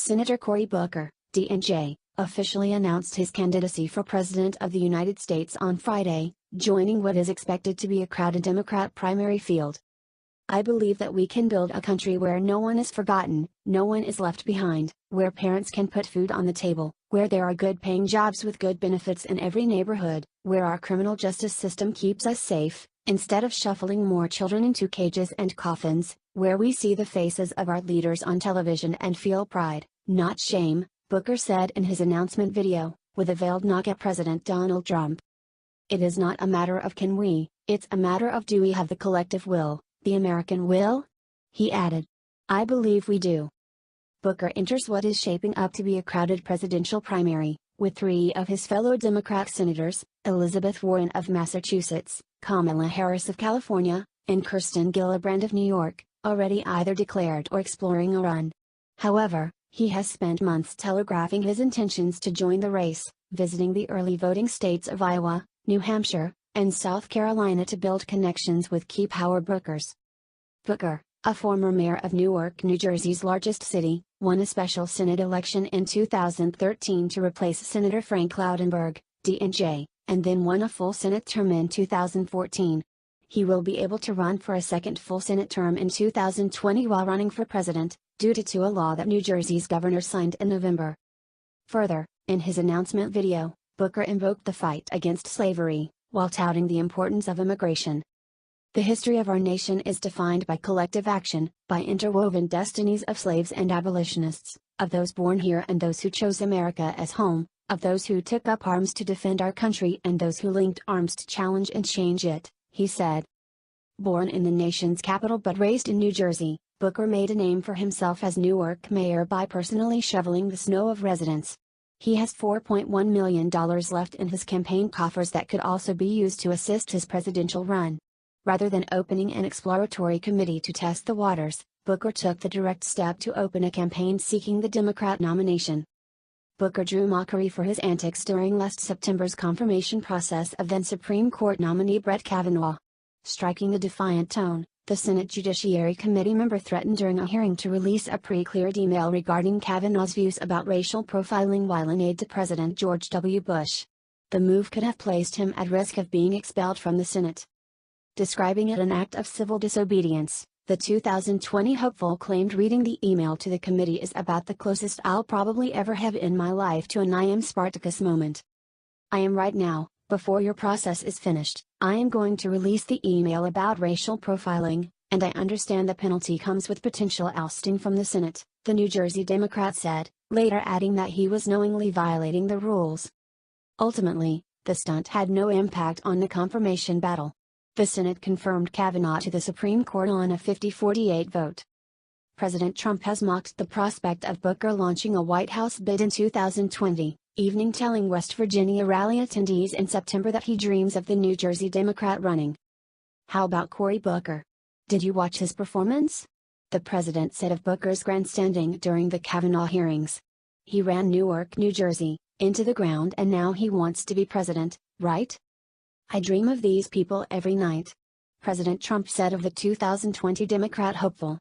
Senator Cory Booker, D&J, officially announced his candidacy for President of the United States on Friday, joining what is expected to be a crowded Democrat primary field. "I believe that we can build a country where no one is forgotten, no one is left behind, where parents can put food on the table, where there are good-paying jobs with good benefits in every neighborhood, where our criminal justice system keeps us safe, instead of shuffling more children into cages and coffins, where we see the faces of our leaders on television and feel pride, not shame," Booker said in his announcement video, with a veiled knock at President Donald Trump. "It is not a matter of can we, it's a matter of do we have the collective will, the American will?" he added. "I believe we do." Booker enters what is shaping up to be a crowded presidential primary, with three of his fellow Democrat senators, Elizabeth Warren of Massachusetts, Kamala Harris of California, and Kirsten Gillibrand of New York, already either declared or exploring a run. However, he has spent months telegraphing his intentions to join the race, visiting the early voting states of Iowa, New Hampshire, and South Carolina to build connections with key power brokers. Booker, a former mayor of Newark, New Jersey's largest city, won a special Senate election in 2013 to replace Senator Frank Laudenberg, D&J, and then won a full Senate term in 2014. He will be able to run for a second full Senate term in 2020 while running for president, due to a law that New Jersey's governor signed in November. Further, in his announcement video, Booker invoked the fight against slavery, while touting the importance of immigration. "The history of our nation is defined by collective action, by interwoven destinies of slaves and abolitionists, of those born here and those who chose America as home, of those who took up arms to defend our country and those who linked arms to challenge and change it," he said. Born in the nation's capital but raised in New Jersey, Booker made a name for himself as Newark mayor by personally shoveling the snow of residents. He has $4.1 million left in his campaign coffers that could also be used to assist his presidential run. Rather than opening an exploratory committee to test the waters, Booker took the direct step to open a campaign seeking the Democrat nomination. Booker drew mockery for his antics during last September's confirmation process of then Supreme Court nominee Brett Kavanaugh. Striking a defiant tone, the Senate Judiciary Committee member threatened during a hearing to release a pre-cleared email regarding Kavanaugh's views about racial profiling while an aide to President George W. Bush. The move could have placed him at risk of being expelled from the Senate. Describing it an act of civil disobedience, the 2020 hopeful claimed reading the email to the committee is about the closest I'll probably ever have in my life to an I am Spartacus moment. "I am right now, before your process is finished, I am going to release the email about racial profiling, and I understand the penalty comes with potential ousting from the Senate," the New Jersey Democrat said, later adding that he was knowingly violating the rules. Ultimately, the stunt had no impact on the confirmation battle. The Senate confirmed Kavanaugh to the Supreme Court on a 50-48 vote. President Trump has mocked the prospect of Booker launching a White House bid in 2020, evening telling West Virginia rally attendees in September that he dreams of the New Jersey Democrat running. "How about Cory Booker? Did you watch his performance?" the president said of Booker's grandstanding during the Kavanaugh hearings. "He ran Newark, New Jersey, into the ground and now he wants to be president, right? I dream of these people every night," President Trump said of the 2020 Democrat hopeful.